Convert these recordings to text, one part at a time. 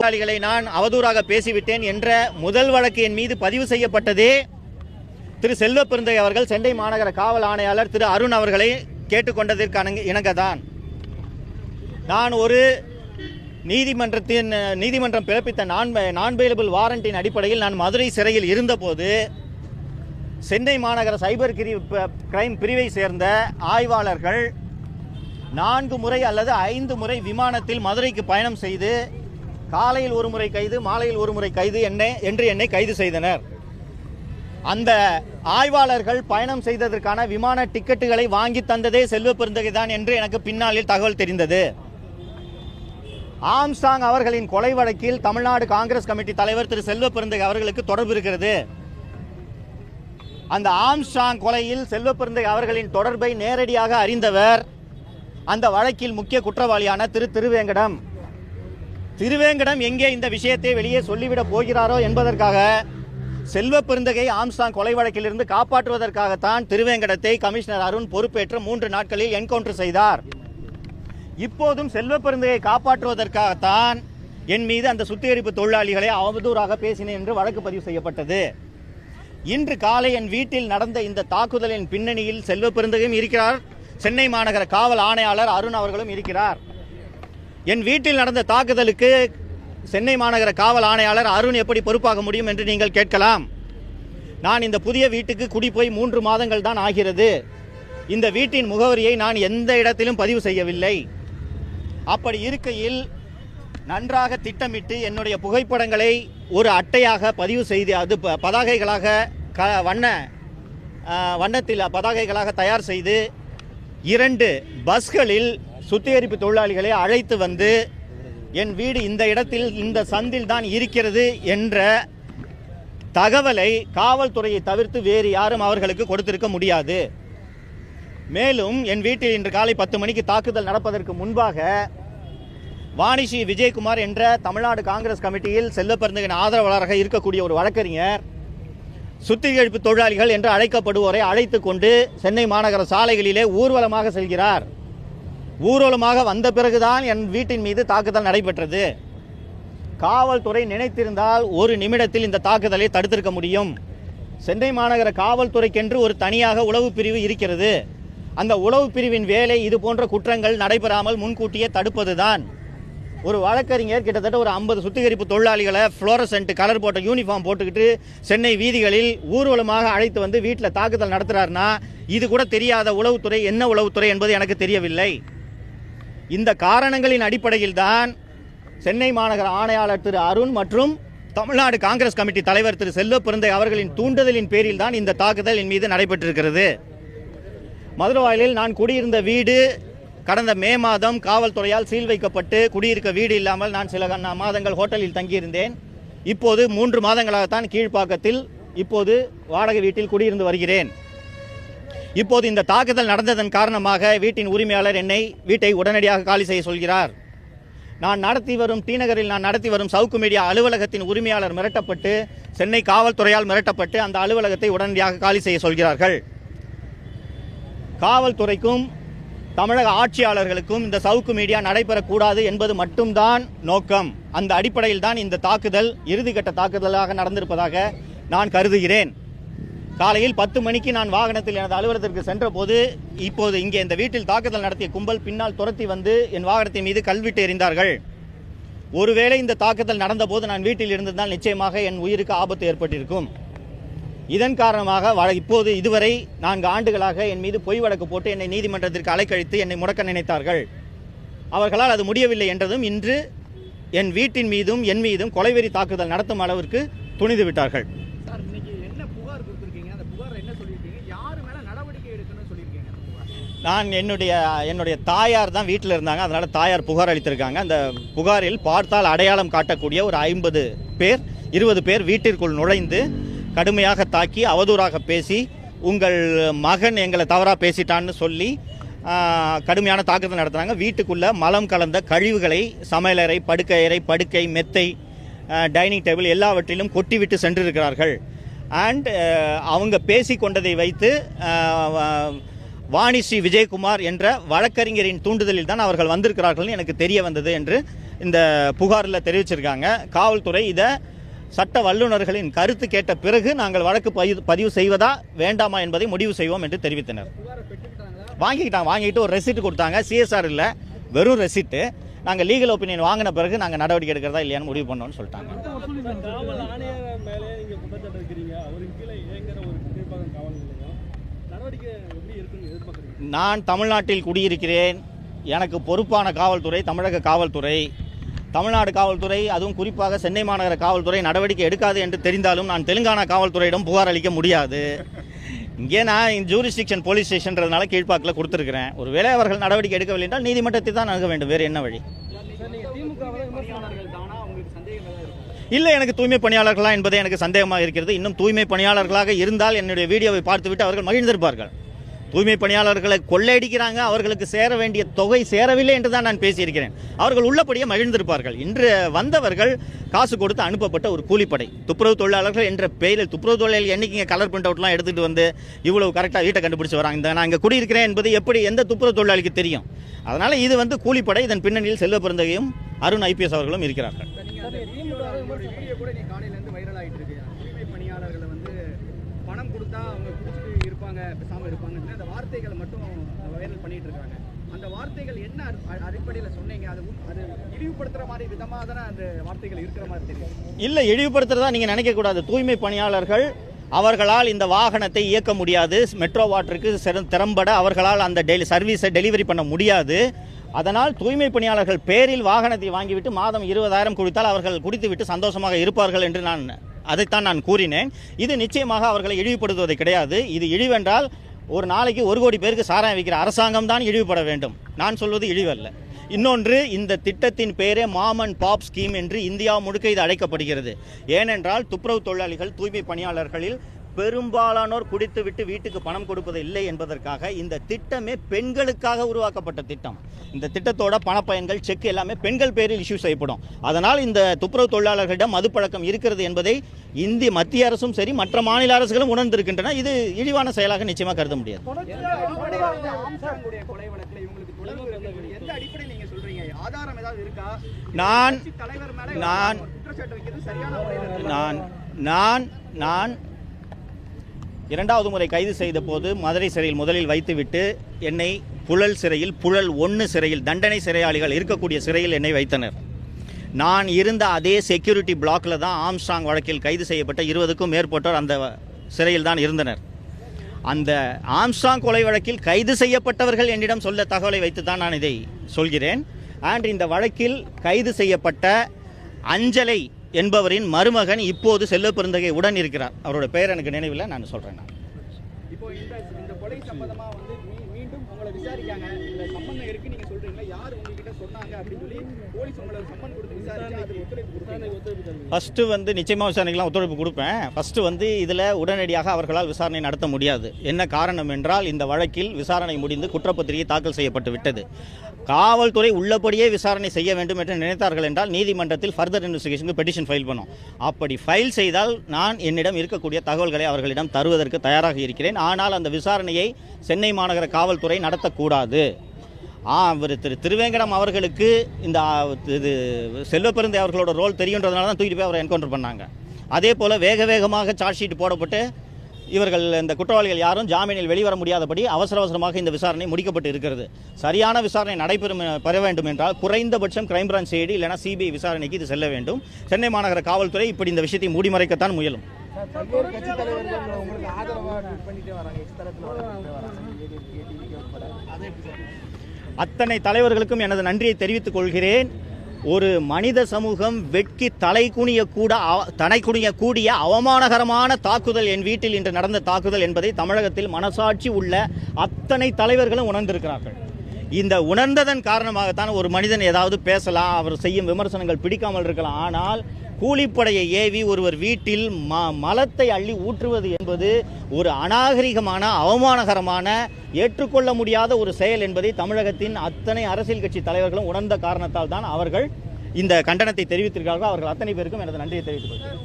தொழிலாளிகளை நான் அவதூறாக பேசிவிட்டேன் என்ற முதல் வழக்கு என் மீது பதிவு செய்யப்பட்டதே திரு செல்வ பெருந்தகை அவர்கள் சென்னை மாநகர காவல் ஆணையாளர் திரு அருண் அவர்களை கேட்டுக்கொண்டதற்கான இணங்கதான். நான் ஒரு நீதிமன்றம் பிறப்பித்த நான் பெயிலபிள் வாரண்டின் அடிப்படையில் நான் மதுரை சிறையில் இருந்தபோது சென்னை மாநகர சைபர் கிரைம் பிரிவை சேர்ந்த ஆய்வாளர்கள் 4 முறை அல்லது 5 முறை விமானத்தில் மதுரைக்கு பயணம் செய்து காலையில் ஒரு முறை கைது, மாலையில் ஒரு முறை கைது என்று என்னை கைது செய்தனர். அந்த ஆய்வாளர்கள் பயணம் செய்ததற்கான விமான டிக்கெட்டுகளை வாங்கி தந்ததே செல்வ பெருந்தகை தான் என்று எனக்கு பின்னாளில் தகவல் தெரிந்தது. ஆம்ஸ்டாங் அவர்களின் கொலை வழக்கில் தமிழ்நாடு காங்கிரஸ் கமிட்டி தலைவர் திரு செல்வ பெருந்தகை அவர்களுக்கு தொடர்பு இருக்கிறது. அந்த ஆம்ஸ்டாங் கொலையில் செல்வ பெருந்தகை அவர்களின் தொடர்பை நேரடியாக அறிந்தவர் அந்த வழக்கில் முக்கிய குற்றவாளியான திருவேங்கடம் எங்கே இந்த விஷயத்தை வெளியே சொல்லிவிடப் போகிறாரோ என்பதற்காக செல்வ பெருந்தகை ஆம்ஸ்டாங் கொலை வழக்கிலிருந்து காப்பாற்றுவதற்காகத்தான் திருவேங்கடத்தை கமிஷனர் அருண் பொறுப்பேற்ற 3 நாட்களில் என்கவுண்டர் செய்தார். இப்போதும் செல்வ பெருந்தகை காப்பாற்றுவதற்காகத்தான் என் மீது அந்த சுத்திகரிப்பு தொழிலாளிகளை அவதூறாக பேசினேன் என்று வழக்கு பதிவு செய்யப்பட்டது. இன்று காலை என் வீட்டில் நடந்த இந்த தாக்குதலின் பின்னணியில் செல்வ பெருந்தகையும் இருக்கிறார், சென்னை மாநகர காவல் ஆணையாளர் அருண் அவர்களும் இருக்கிறார். என் வீட்டில் நடந்த தாக்குதலுக்கு சென்னை மாநகர காவல் ஆணையாளர் அருண் எப்படி பொறுப்பாக முடியும் என்று நீங்கள் கேட்கலாம். நான் இந்த புதிய வீட்டுக்கு குடி போய் 3 மாதங்கள் தான் ஆகிறது. இந்த வீட்டின் முகவரியை நான் எந்த இடத்திலும் பதிவு செய்யவில்லை. அப்படி இருக்கையில் நன்றாக திட்டமிட்டு என்னுடைய புகைப்படங்களை ஒரு அட்டையாக பதிவு செய்து அது பதாகைகளாக வண்ணத்தில் பதாகைகளாக தயார் செய்து 2 பஸ்களில் சுத்திகரிப்பு தொழிலாளிகளை அழைத்து வந்து என் வீடு இந்த இடத்தில் இந்த சந்தில் தான் இருக்கிறது என்ற தகவலை காவல்துறையை தவிர்த்து வேறு யாரும் அவர்களுக்கு கொடுத்திருக்க முடியாது. மேலும் என் வீட்டில் இன்று காலை 10 மணிக்கு தாக்குதல் நடப்பதற்கு முன்பாக வாணிஸ்ரீ விஜயகுமார் என்ற தமிழ்நாடு காங்கிரஸ் கமிட்டியில் செல்வ பெருந்தகையின் ஆதரவாளராக இருக்கக்கூடிய ஒரு வழக்கறிஞர் சுத்திகரிப்பு தொழிலாளிகள் என்று அழைக்கப்படுவோரை அழைத்து கொண்டு சென்னை மாநகர சாலைகளிலே ஊர்வலமாக செல்கிறார். ஊர்வலமாக வந்த பிறகுதான் என் வீட்டின் மீது தாக்குதல் நடைபெற்றது. காவல்துறை நினைத்திருந்தால் ஒரு நிமிடத்தில் இந்த தாக்குதலை தடுத்திருக்க முடியும். சென்னை மாநகர காவல்துறைக்கென்று ஒரு தனியாக உளவு பிரிவு இருக்கிறது. அந்த உளவு பிரிவின் வேலை இது போன்ற குற்றங்கள் நடைபெறாமல் முன்கூட்டியே தடுப்பதுதான். ஒரு வழக்கறிஞர் கிட்டத்தட்ட ஒரு 50 சுத்திகரிப்பு தொழிலாளிகளை ஃப்ளோரசன்ட் கலர் போட்ட யூனிஃபார்ம் போட்டுக்கிட்டு சென்னை வீதிகளில் ஊர்வலமாக அழைத்து வந்து வீட்டில் தாக்குதல் நடத்துகிறார்னா இது கூட தெரியாத உளவுத்துறை என்ன உளவுத்துறை என்பது எனக்கு தெரியவில்லை. இந்த காரணங்களின் அடிப்படையில் தான் சென்னை மாநகர ஆணையாளர் திரு அருண் மற்றும் தமிழ்நாடு காங்கிரஸ் கமிட்டி தலைவர் திரு செல்வ பெருந்தகை அவர்களின் தூண்டுதலின் பேரில் தான் இந்த தாக்குதல் என் மீது நடைபெற்றிருக்கிறது. மதுரவாயலில் நான் குடியிருந்த வீடு கடந்த மே மாதம் காவல்துறையால் சீல் வைக்கப்பட்டு குடியிருக்க வீடு இல்லாமல் நான் சில மாதங்கள் ஹோட்டலில் தங்கியிருந்தேன். இப்போது 3 மாதங்களாகத்தான் கீழ்ப்பாக்கத்தில் இப்போது வாடகை வீட்டில் குடியிருந்து வருகிறேன். இப்போது இந்த தாக்குதல் நடந்ததன் காரணமாக வீட்டின் உரிமையாளர் என்னை வீட்டை உடனடியாக காலி செய்ய சொல்கிறார். டி நகரில் நான் நடத்தி வரும் சவுக்கு மீடியா அலுவலகத்தின் உரிமையாளர் மிரட்டப்பட்டு சென்னை காவல்துறையால் மிரட்டப்பட்டு அந்த அலுவலகத்தை உடனடியாக காலி செய்ய சொல்கிறார்கள். காவல்துறைக்கும் தமிழக ஆட்சியாளர்களுக்கும் இந்த சவுக்கு மீடியா நடைபெறக்கூடாது என்பது மட்டும்தான் நோக்கம். அந்த அடிப்படையில் தான் இந்த தாக்குதல் இறுதிக்கட்ட தாக்குதலாக நடந்திருப்பதாக நான் கருதுகிறேன். காலையில் 10 மணிக்கு நான் வாகனத்தில் எனது அலுவலகத்திற்கு சென்ற போது இப்போது இங்கே இந்த வீட்டில் தாக்குதல் நடத்திய கும்பல் பின்னால் துரத்தி வந்து என் வாகனத்தின் மீது கல்விட்டு எறிந்தார்கள். ஒருவேளை இந்த தாக்குதல் நடந்தபோது நான் வீட்டில் இருந்திருந்தால் நிச்சயமாக என் உயிருக்கு ஆபத்து ஏற்பட்டிருக்கும். இதன் காரணமாக இப்போது இதுவரை 4 ஆண்டுகளாக என் மீது பொய் வழக்கு போட்டு என்னை நீதிமன்றத்திற்கு அலைக்கழித்து என்னை முடக்க நினைத்தார்கள். அவர்களால் அது முடியவில்லை என்றதும் இன்று என் வீட்டின் மீதும் என் மீதும் கொலைவெறி தாக்குதல் நடத்தும் அளவிற்கு துணிந்து விட்டார்கள். நான் என்னுடைய தாயார் தான் வீட்டில் இருந்தாங்க, அதனால் தாயார் புகார் அளித்திருக்காங்க. அந்த புகாரில் பார்த்தால் அடையாளம் காட்டக்கூடிய ஒரு 50 பேர் 20 பேர் வீட்டிற்குள் நுழைந்து கடுமையாக தாக்கி அவதூறாக பேசி உங்கள் மகன் எங்களை தவறாக பேசிட்டான்னு சொல்லி கடுமையான தாக்குதல் நடத்துகிறாங்க. வீட்டுக்குள்ளே மலம் கலந்த கழிவுகளை சமையலறை, படுக்கை, மெத்தை, டைனிங் டேபிள் எல்லாவற்றிலும் கொட்டிவிட்டு சென்றிருக்கிறார்கள். அண்ட் அவங்க பேசி கொண்டதை வைத்து வாணிஸ்ரீ விஜயகுமார் என்ற வழக்கறிஞரின் தூண்டுதலில் தான் அவர்கள் வந்திருக்கிறார்கள் எனக்கு தெரிய வந்தது என்று இந்த புகாரில் தெரிவிச்சிருக்காங்க. காவல்துறை இதை சட்ட வல்லுநர்களின் கருத்து கேட்ட பிறகு நாங்கள் வழக்கு பதிவு செய்வதா வேண்டாமா என்பதை முடிவு செய்வோம் என்று தெரிவித்தனர். வாங்கிக்கிட்டு ஒரு ரெசிப்ட் கொடுத்தாங்க. சிஎஸ்ஆர் இல்லை, வெறும் ரெசிப்ட்டு. நாங்கள் லீகல் ஒப்பீனியன் வாங்கின பிறகு நாங்கள் நடவடிக்கை எடுக்கிறதா இல்லையான்னு முடிவு பண்ணோம்னு சொல்லிட்டாங்க. நான் தமிழ்நாட்டில் குடியிருக்கிறேன். எனக்கு பொறுப்பான காவல்துறை தமிழக காவல்துறை. தமிழ்நாடு காவல்துறை, அதுவும் குறிப்பாக சென்னை மாநகர காவல்துறை நடவடிக்கை எடுக்காது என்று தெரிந்தாலும் நான் தெலுங்கானா காவல்துறையிடம் புகார் அளிக்க முடியாது. இங்கே நான் ஜூரிஸ்டிக்ஷன் போலீஸ் ஸ்டேஷன்றதுனால கீழ்ப்பாக்கில் கொடுத்துருக்கிறேன். ஒருவேளை அவர்கள் நடவடிக்கை எடுக்கவில்லை என்றால் நீதிமன்றத்தை தான் அணுக வேண்டும். வேறு என்ன வழி? இல்லை, எனக்கு தூய்மை பணியாளர்களா என்பதே எனக்கு சந்தேகமாக இருக்கிறது. இன்னும் தூய்மை பணியாளர்களாக இருந்தால் என்னுடைய வீடியோவை பார்த்துவிட்டு அவர்கள் மகிழ்ந்திருப்பார்கள். தூய்மை பணியாளர்களை கொள்ளையடிக்கிறாங்க, அவர்களுக்கு சேர வேண்டிய தொகை சேரவில்லை என்று தான் நான் பேசியிருக்கிறேன். அவர்கள் உள்ளபடியே மகிழ்ந்திருப்பார்கள். இன்று வந்தவர்கள் காசு கொடுத்து அனுப்பப்பட்ட ஒரு கூலிப்படை. துப்புரவு தொழிலாளர்கள் என்ற பெயரில் துப்புரவு தொழிலாளர்கள் என்னைக்கு இங்கே கலர் பிரிண்ட் அவுட்லாம் எடுத்துகிட்டு வந்து இவ்வளவு கரெக்டாக வீட்டை கண்டுபிடிச்சி வராங்க. இந்த நான் இங்கே குடியிருக்கிறேன் என்பது எப்படி எந்த துப்புரவு தொழிலாளிக்கு தெரியும்? அதனால் இது கூலிப்படை. இதன் பின்னணியில் செல்வ பிறந்தகையும் அருண் ஐபிஎஸ் அவர்களும் இருக்கிறார்கள். பணம் கொடுத்தா அவங்க குடிச்சிட்டு இருப்பாங்க, பேசாமல் இருப்பாங்க, அந்த வார்த்தைகளை மட்டும் வைரல் பண்ணிட்டு இருக்காங்க. அந்த வார்த்தைகள் என்ன அடிப்படையில் சொன்னீங்க? அது இழிவுபடுத்துகிற மாதிரி விதமாக தானே அந்த வார்த்தைகள் இருக்கிற மாதிரி தெரியும். இல்லை, இழிவுபடுத்துறதா நீங்கள் நினைக்கக்கூடாது. தூய்மை பணியாளர்கள் அவர்களால் இந்த வாகனத்தை இயக்க முடியாது. மெட்ரோ வாட்டருக்கு திறம்பட அவர்களால் அந்த சர்வீஸை டெலிவரி பண்ண முடியாது. அதனால் தூய்மை பணியாளர்கள் பேரில் வாகனத்தை வாங்கிவிட்டு மாதம் 20,000 கொடுத்தால் அவர்கள் குடித்துவிட்டு சந்தோஷமாக இருப்பார்கள் என்று அதைத்தான் நான் கூறினேன். இது நிச்சயமாக அவர்களை இழிவுபடுத்துவது கிடையாது. இது இழிவென்றால் ஒரு நாளைக்கு 1 கோடி பேருக்கு சாராயம் விற்கிற அரசாங்கம் தான் இழிவுபட வேண்டும். நான் சொல்வது இழிவல்ல. இன்னொன்று, இந்த திட்டத்தின் பெயரே மாம் அண்ட் பாப் ஸ்கீம் என்று இந்தியா முழுக்க இது அழைக்கப்படுகிறது. ஏனென்றால் துப்புரவு தொழிலாளிகள், தூய்மை பணியாளர்களில் பெரும்பாலானோர் குடித்துவிட்டு வீட்டுக்கு பணம் கொடுப்பது இல்லை என்பதற்காக இந்த திட்டமே பெண்களுக்காக உருவாக்கப்பட்ட திட்டம். இந்த திட்டத்தோட பணப்பயன்கள், செக் எல்லாமே பெண்கள் பேரில் இஷ்யூ செய்யப்படும். அதனால் இந்த துப்புரவு தொழிலாளர்களிடம் மதுப்பழக்கம் இருக்கிறது என்பதை மத்திய அரசும் சரி மற்ற மாநில அரசுகளும் உணர்ந்திருக்கின்றன. இது இழிவான செயலாக நிச்சயமாக கருத முடியாது. நான் 2வது முறை கைது செய்த போது மதுரை சிறையில் முதலில் வைத்துவிட்டு என்னை புழல் 1 சிறையில் தண்டனை சிறையாளிகள் இருக்கக்கூடிய சிறையில் என்னை வைத்தனர். நான் இருந்த அதே செக்யூரிட்டி பிளாக்கில் தான் ஆம்ஸ்ட்ராங் வழக்கில் கைது செய்யப்பட்ட 20க்கும் மேற்பட்டோர் அந்த சிறையில் தான் இருந்தனர். அந்த ஆம்ஸ்ட்ராங் கொலை வழக்கில் கைது செய்யப்பட்டவர்கள் என்னிடம் சொல்ல தகவலை வைத்து தான் நான் இதை சொல்கிறேன். இந்த வழக்கில் கைது செய்யப்பட்ட அஞ்சலை என்பவரின் மருமகன் இப்போது செல்வ பெருந்தகை உடன் இருக்கிறார். அவரோட பெயர் எனக்கு நினைவில், நான் சொல்கிறேன். இப்போ இந்த கொலை சம்பந்தமா மீண்டும் உங்களை விசாரிக்காங்க. இந்த சம்பந்தம் இருக்கு நீங்க சொல்றீங்க, யார் உங்ககிட்ட சொன்னாங்க அப்படின்னு சொல்லி போலீஸ் உங்களை சம்மன் கொடுத்து விசாரிச்சு அது ஒத்துழைப்பு கொடுத்தாங்க. ஃபர்ஸ்ட் நிச்சயமாக விசாரணைக்கெல்லாம் ஒத்துழைப்பு கொடுப்பேன். ஃபர்ஸ்ட் இதில் உடனடியாக அவர்களால் விசாரணை நடத்த முடியாது. என்ன காரணம் என்றால், இந்த வழக்கில் விசாரணை முடிந்து குற்றப்பத்திரிகை தாக்கல் செய்யப்பட்டு விட்டது. காவல்துறை உள்ளபடியே விசாரணை செய்ய வேண்டும் என்று நினைத்தார்கள் என்றால் நீதிமன்றத்தில் ஃபர்தர் இன்வெஸ்டிகேஷனுக்கு பெட்டிஷன் ஃபைல் பண்ணும். அப்படி ஃபைல் செய்தால் நான் என்னிடம் இருக்கக்கூடிய தகவல்களை அவர்களிடம் தருவதற்கு தயாராக இருக்கிறேன். ஆனால் அந்த விசாரணையை சென்னை மாநகர காவல்துறை நடத்தக்கூடாது. திருவேங்கடம் அவர்களுக்கு இந்த செல்வ பெருந்தை அவர்களோட ரோல் தெரியுன்றதுனால தான் தூக்கிட்டு போய் அவரை என்கவுண்டர் பண்ணாங்க. அதே போல் வேகமாக சார்ஜ் ஷீட் போடப்பட்டு இவர்கள் இந்த குற்றவாளிகள் யாரும் ஜாமீனில் வெளிவர முடியாதபடி அவசரமாக இந்த விசாரணை முடிக்கப்பட்டு இருக்கிறது. சரியான விசாரணை பெற வேண்டும் என்றால் குறைந்தபட்சம் கிரைம் பிரான்ச் சிஐடி இல்லைனா சிபிஐ விசாரணைக்கு இது செல்ல வேண்டும். சென்னை மாநகர காவல்துறை இப்படி இந்த விஷயத்தை மூடிமறைக்கத்தான் முயலும். அத்தனை தலைவர்களுக்கும் எனது நன்றியை தெரிவித்துக் கொள்கிறேன். ஒரு மனித சமூகம் வெட்கி தலை குனியக்கூடிய அவமானகரமான தாக்குதல் என் வீட்டில் இன்று நடந்த தாக்குதல் என்பதை தமிழகத்தில் மனசாட்சி உள்ள அத்தனை தலைவர்களும் உணர்ந்திருக்கிறார்கள். இந்த உணர்ந்ததன் காரணமாகத்தான் ஒரு மனிதன் ஏதாவது பேசலாம், அவர் செய்யும் விமர்சனங்கள் பிடிக்காமல் இருக்கலாம். ஆனால் கூலிப்படையை ஏவி ஒருவர் வீட்டில் மலத்தை அள்ளி ஊற்றுவது என்பது ஒரு அநாகரிகமான, அவமானகரமான, ஏற்றுக்கொள்ள முடியாத ஒரு செயல் என்பதை தமிழகத்தின் அத்தனை அரசியல் கட்சி தலைவர்களும் உணர்ந்த காரணத்தால் தான் அவர்கள் இந்த கண்டனத்தை தெரிவித்திருக்கிறார்கள். அவர்கள் அத்தனை பேருக்கும் எனது நன்றியை தெரிவித்துக் கொள்கிறேன்.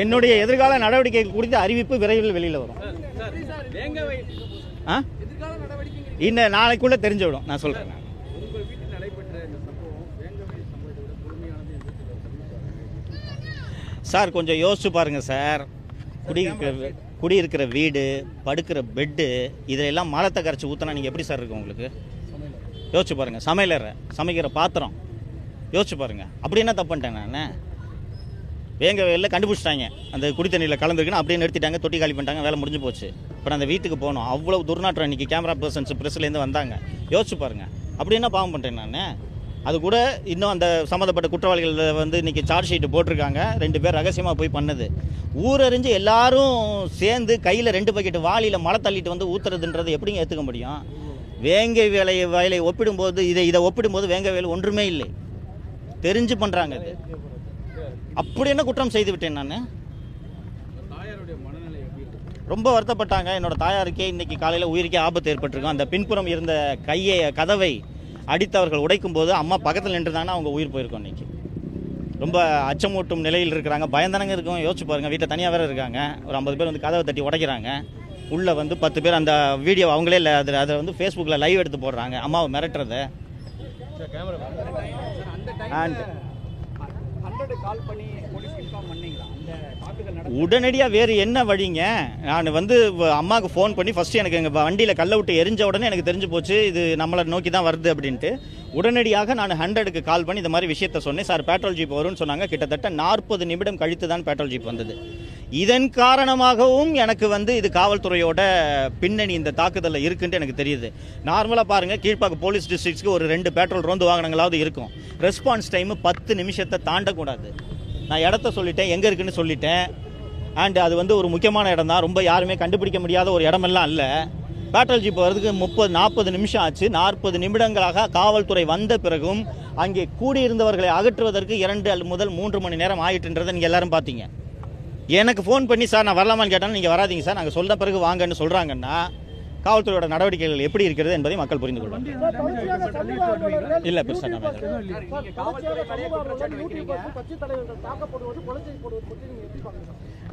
என்னுடைய எதிர்கால நடவடிக்கைகள் குறித்த அறிவிப்பு விரைவில் வெளியில் வரும். ஆ இன்னும் நாளைக்குள்ள தெரிஞ்சுவிடும். நான் சொல்கிறேன். சார் கொஞ்சம் யோசிச்சு பாருங்க சார். குடியிருக்கிற வீடு, படுக்கிற பெட்டு, இதிலெல்லாம் மலத்தை கரைச்சி ஊற்றினா நீங்கள் எப்படி சார் இருக்கும் உங்களுக்கு? யோசிச்சு பாருங்கள். சமைக்கிற பாத்திரம் யோசிச்சு பாருங்கள். அப்படி என்ன தப்பு பண்ணிட்டேன் நான்? வேங்க வேலையில் கண்டுபிடிச்சிட்டாங்க அந்த குடி தண்ணியில் கலந்துருக்குன்னு அப்படியே நிறுத்திட்டாங்க, தொட்டி காலி பண்ணிட்டாங்க, வேலை முடிஞ்சு போச்சு. இப்போ அந்த வீட்டுக்கு போகணும். அவ்வளோ துர்நாற்றம். இன்றைக்கி கேமரா பர்சன்ஸ் ப்ரெஸ்லேருந்து வந்தாங்க. யோசிச்சு பாருங்கள். அப்படி என்ன பாவம் பண்ணிட்டேன் நான்? அது கூட இன்னும் அந்த சம்மந்தப்பட்ட குற்றவாளிகள் வந்து இன்றைக்கி சார்ஜ் ஷீட்டு போட்டிருக்காங்க. 2 பேர் ரகசியமாக போய் பண்ணது. ஊரறிஞ்சு எல்லாரும் சேர்ந்து கையில் 2 பக்கெட்டு வாளியில் மழை தள்ளிட்டு வந்து ஊற்றுறதுன்றது எப்படிங்க ஏற்றுக்க முடியும்? வேங்கை வயலை ஒப்பிடும்போது இதை ஒப்பிடும்போது வேங்கை வயல் ஒன்றுமே இல்லை. தெரிஞ்சு பண்ணுறாங்க. அது அப்படி என்ன குற்றம் செய்து விட்டேன் நான்? ரொம்ப வருத்தப்பட்டாங்க. என்னோடய தாயாருக்கே இன்றைக்கி காலையில் உயிருக்கே ஆபத்து ஏற்பட்டிருக்கும். அந்த பின்புறம் இருந்த கதவை அடித்தவர்கள் உடைக்கும் போது அம்மா பக்கத்தில் நின்றுதாங்கன்னா அவங்க உயிர் போயிருக்கோம். இன்றைக்கி ரொம்ப அச்சமூட்டும் நிலையில் இருக்கிறாங்க. பயந்தனங்க இருக்கும். யோசிச்சு பாருங்கள். வீட்டில் தனியாக வேறு இருக்காங்க. ஒரு 50 பேர் வந்து கதவை தட்டி உடைக்கிறாங்க. உள்ளே வந்து 10 பேர் அந்த வீடியோ அவங்களே இல்லை, அதை வந்து ஃபேஸ்புக்கில் லைவ் எடுத்து போடுறாங்க. அம்மாவை மிரட்டுறத. உடனடியாக வேறு என்ன வழிங்க? நான் வந்து அம்மாவுக்கு ஃபோன் பண்ணி ஃபஸ்ட்டு எனக்கு எங்கள் வண்டியில் கல்லை விட்டு எரிஞ்ச உடனே எனக்கு தெரிஞ்சு போச்சு இது நம்மளை நோக்கி தான் வருது அப்படின்ட்டு. உடனடியாக நான் 100க்கு கால் பண்ணி இந்த மாதிரி விஷயத்த சொன்னேன். சார் பெட்ரோல் ஜீப் வரும்னு சொன்னாங்க. கிட்டத்தட்ட 40 நிமிடம் கழித்து தான் பெட்ரோல் ஜீப் வந்தது. இதன் காரணமாகவும் எனக்கு வந்து இது காவல்துறையோட பின்னணி இந்த தாக்குதலில் இருக்குன்ட்டு எனக்கு தெரியுது. நார்மலாக பாருங்கள், கீழ்ப்பாக்கம் போலீஸ் டிஸ்ட்ரிக்ட்ஸ்க்கு ஒரு 2 பெட்ரோல் ரோந்து வாகனங்களாவது இருக்கும். ரெஸ்பான்ஸ் டைமு 10 நிமிஷத்தை தாண்டக்கூடாது. நான் இடத்த சொல்லிட்டேன், எங்கே இருக்குன்னு சொல்லிட்டேன். அண்ட் அது வந்து ஒரு முக்கியமான இடம் தான். ரொம்ப யாருமே கண்டுபிடிக்க முடியாத ஒரு இடமெல்லாம் இல்லை. பெட்ரோல் ஜீப் வர்றதுக்கு 30-40 நிமிஷம் ஆச்சு. 40 நிமிடங்களாக காவல்துறை வந்த பிறகும் அங்கே கூடியிருந்தவர்களை அகற்றுவதற்கு 2 முதல் 3 மணி நேரம் ஆயிட்டுன்றதை நீங்கள் எல்லாரும் பார்த்தீங்க. எனக்கு ஃபோன் பண்ணி சார் நான் வரலாமான்னு கேட்டாலும் நீங்கள் வராதிங்க சார், நாங்கள் சொல்ல பிறகு வாங்கன்னு சொல்கிறாங்கன்னா காவல்துறையோட நடவடிக்கைகள் எப்படி இருக்கிறது என்பதை மக்கள் புரிந்து கொள்வாங்க. இல்லை பெருசாக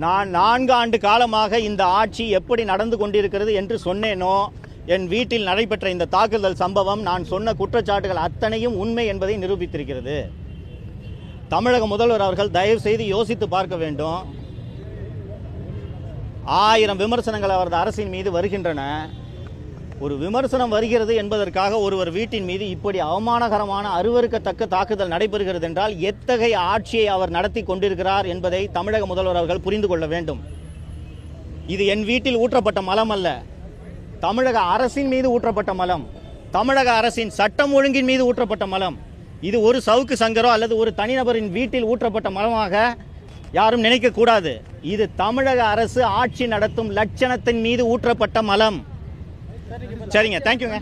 நான் 4 ஆண்டு காலமாக இந்த ஆட்சி எப்படி நடந்து கொண்டிருக்கிறது என்று சொன்னேனோ, என் வீட்டில் நடைபெற்ற இந்த தாக்குதல் சம்பவம் நான் சொன்ன குற்றச்சாட்டுகள் அத்தனையும் உண்மை என்பதை நிரூபித்திருக்கிறது. தமிழக முதல்வர் அவர்கள் தயவு செய்து யோசித்து பார்க்க வேண்டும். 1000 விமர்சனங்கள் அவரது அரசின் மீது வருகின்றன. ஒரு விமர்சனம் வருகிறது என்பதற்காக ஒருவர் வீட்டின் மீது இப்படி அவமானகரமான அருவருக்கத்தக்க தாக்குதல் நடைபெறுகிறது என்றால் எத்தகைய ஆட்சியை அவர் நடத்தி கொண்டிருக்கிறார் என்பதை தமிழக முதல்வர் அவர்கள் புரிந்து கொள்ள வேண்டும். இது என் வீட்டில் ஊற்றப்பட்ட மலம் அல்ல, தமிழக அரசின் மீது ஊற்றப்பட்ட மலம், தமிழக அரசின் சட்டம் ஒழுங்கின் மீது ஊற்றப்பட்ட மலம். இது ஒரு சவுக்கு சங்கரோ அல்லது ஒரு தனிநபரின் வீட்டில் ஊற்றப்பட்ட மலமாக யாரும் நினைக்கக்கூடாது. இது தமிழக அரசு ஆட்சி நடத்தும் லட்சணத்தின் மீது ஊற்றப்பட்ட மலம். சரிங்க, தேங்க்யூங்க.